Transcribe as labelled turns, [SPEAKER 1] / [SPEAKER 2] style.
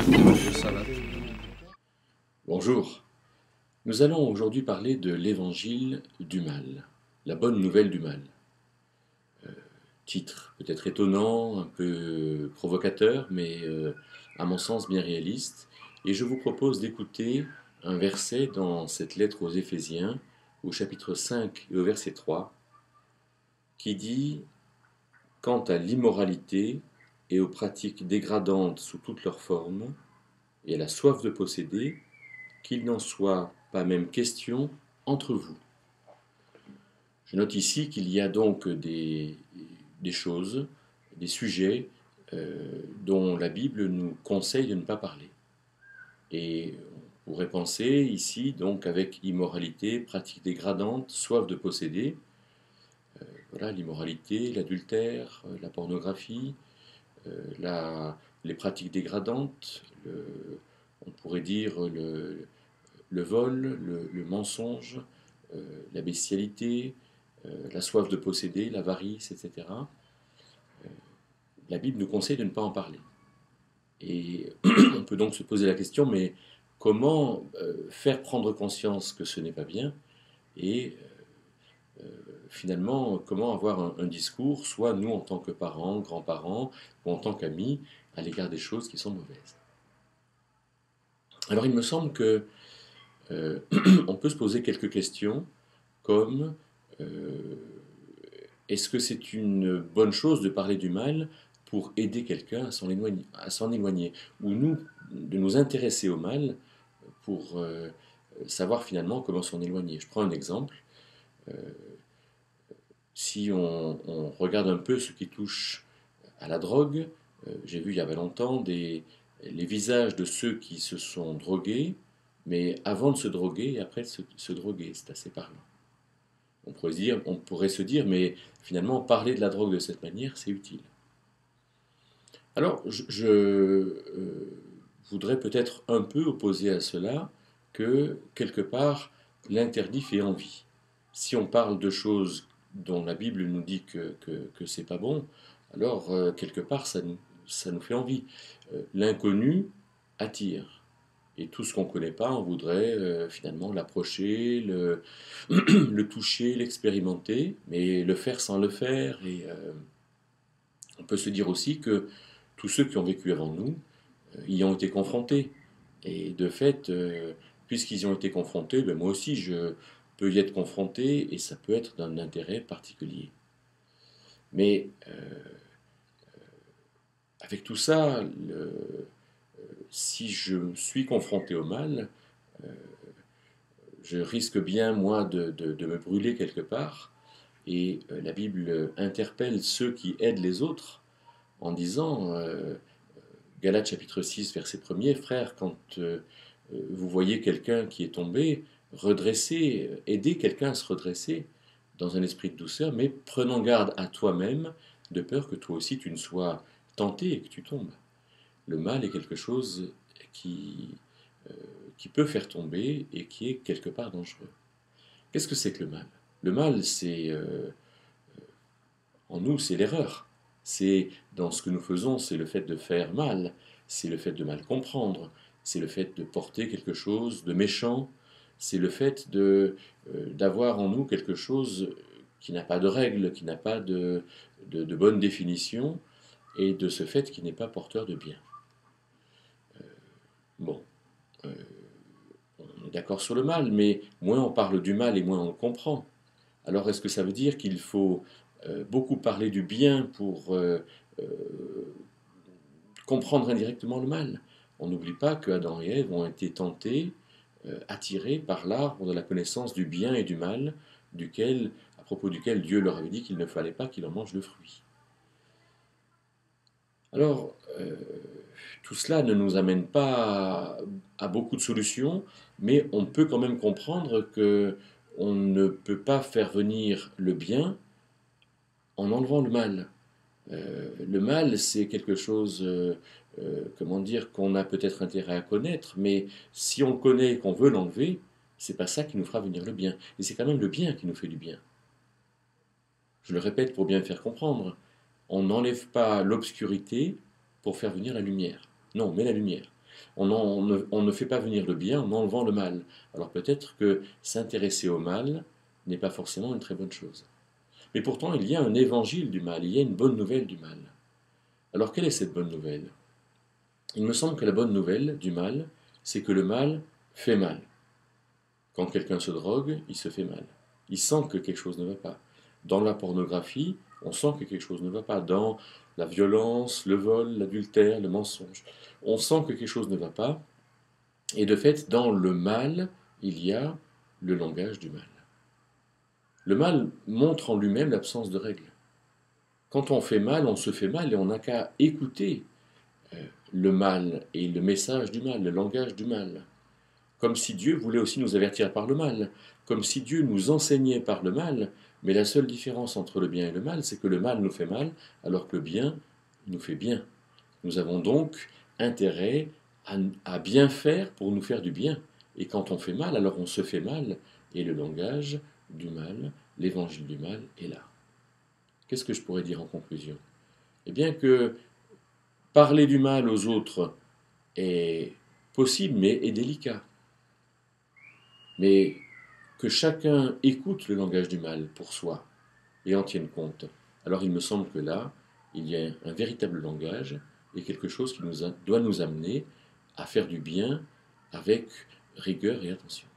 [SPEAKER 1] Ça va.
[SPEAKER 2] Bonjour, nous allons aujourd'hui parler de l'évangile du mal, la bonne nouvelle du mal. Titre peut-être étonnant, un peu provocateur, mais à mon sens bien réaliste. Et je vous propose d'écouter un verset dans cette lettre aux Éphésiens, au chapitre 5 et au verset 3, qui dit: Quant à l'immoralité et aux pratiques dégradantes sous toutes leurs formes, et à la soif de posséder, qu'il n'en soit pas même question entre vous. Je note ici qu'il y a donc des choses, des sujets dont la Bible nous conseille de ne pas parler. Et on pourrait penser ici donc avec immoralité, pratique dégradante, soif de posséder. Voilà, l'immoralité, l'adultère, la pornographie, les pratiques dégradantes, on pourrait dire le vol, le mensonge, la bestialité, la soif de posséder, l'avarice, etc. La Bible nous conseille de ne pas en parler. Et on peut donc se poser la question, mais comment faire prendre conscience que ce n'est pas bien et finalement, comment avoir un discours, soit nous en tant que parents, grands-parents, ou en tant qu'amis, à l'égard des choses qui sont mauvaises. Alors il me semble que on peut se poser quelques questions comme euh, est-ce que c'est une bonne chose de parler du mal pour aider quelqu'un à s'en éloigner, ou nous, de nous intéresser au mal pour savoir finalement comment s'en éloigner. Je prends un exemple. Euh, si on regarde un peu ce qui touche à la drogue, j'ai vu il y a pas longtemps les visages de ceux qui se sont drogués, mais avant de se droguer et après de se droguer. C'est assez parlant. On pourrait se dire, mais finalement, parler de la drogue de cette manière, c'est utile. Alors, voudrais peut-être un peu opposer à cela que, quelque part, l'interdit fait envie. Si on parle de choses dont la Bible nous dit que c'est pas bon, alors, quelque part, ça nous fait envie. L'inconnu attire. Et tout ce qu'on ne connaît pas, on voudrait finalement l'approcher, le toucher, l'expérimenter, mais le faire sans le faire. Et on peut se dire aussi que tous ceux qui ont vécu avant nous y ont été confrontés. Et de fait, puisqu'ils y ont été confrontés, ben moi aussi je peux y être confronté et ça peut être d'un intérêt particulier. Mais avec tout ça, si je suis confronté au mal, je risque bien, moi, de me brûler quelque part. Et la Bible interpelle ceux qui aident les autres en disant, Galates chapitre 6, verset 1er, frère, quand vous voyez quelqu'un qui est tombé, redressez, aidez quelqu'un à se redresser dans un esprit de douceur, mais prenons garde à toi-même, de peur que toi aussi tu ne sois tenté et que tu tombes. Le mal est quelque chose qui, euh, qui peut faire tomber et qui est quelque part dangereux. Qu'est-ce que c'est que le mal? Le mal, c'est en nous, c'est l'erreur. C'est dans ce que nous faisons, c'est le fait de faire mal, c'est le fait de mal comprendre, c'est le fait de porter quelque chose de méchant, c'est le fait d'avoir en nous quelque chose qui n'a pas de règle, qui n'a pas de bonne définition, et de ce fait qui n'est pas porteur de bien. Bon, euh, on est d'accord sur le mal, mais moins on parle du mal et moins on le comprend. Alors est-ce que ça veut dire qu'il faut beaucoup parler du bien pour euh, comprendre indirectement le mal? On n'oublie pas que Adam et Ève ont été tentés, attirés par l'arbre de la connaissance du bien et du mal, à propos duquel Dieu leur avait dit qu'il ne fallait pas qu'ils en mangent le fruit. Alors, tout cela ne nous amène pas à beaucoup de solutions, mais on peut quand même comprendre que on ne peut pas faire venir le bien en enlevant le mal. Le mal, c'est quelque chose, comment dire, qu'on a peut-être intérêt à connaître, mais si on le connaît et qu'on veut l'enlever, c'est pas ça qui nous fera venir le bien. Et c'est quand même le bien qui nous fait du bien. Je le répète pour bien faire comprendre. On n'enlève pas l'obscurité pour faire venir la lumière. Non, on met la lumière. On ne fait pas venir le bien en enlevant le mal. Alors peut-être que s'intéresser au mal n'est pas forcément une très bonne chose. Mais pourtant, il y a un évangile du mal, il y a une bonne nouvelle du mal. Alors quelle est cette bonne nouvelle? Il me semble que la bonne nouvelle du mal, c'est que le mal fait mal. Quand quelqu'un se drogue, il se fait mal. Il sent que quelque chose ne va pas. Dans la pornographie, on sent que quelque chose ne va pas. Dans la violence, le vol, l'adultère, le mensonge, on sent que quelque chose ne va pas. Et de fait, dans le mal, il y a le langage du mal. Le mal montre en lui-même l'absence de règles. Quand on fait mal, on se fait mal et on n'a qu'à écouter le mal et le message du mal, le langage du mal. Comme si Dieu voulait aussi nous avertir par le mal, comme si Dieu nous enseignait par le mal, mais la seule différence entre le bien et le mal, c'est que le mal nous fait mal, alors que le bien nous fait bien. Nous avons donc intérêt à bien faire pour nous faire du bien. Et quand on fait mal, alors on se fait mal, et le langage du mal, l'évangile du mal est là. Qu'est-ce que je pourrais dire en conclusion? Eh bien que parler du mal aux autres est possible, mais est délicat. Mais que chacun écoute le langage du mal pour soi et en tienne compte. Alors il me semble que là, il y a un véritable langage et quelque chose qui doit nous amener à faire du bien avec rigueur et attention.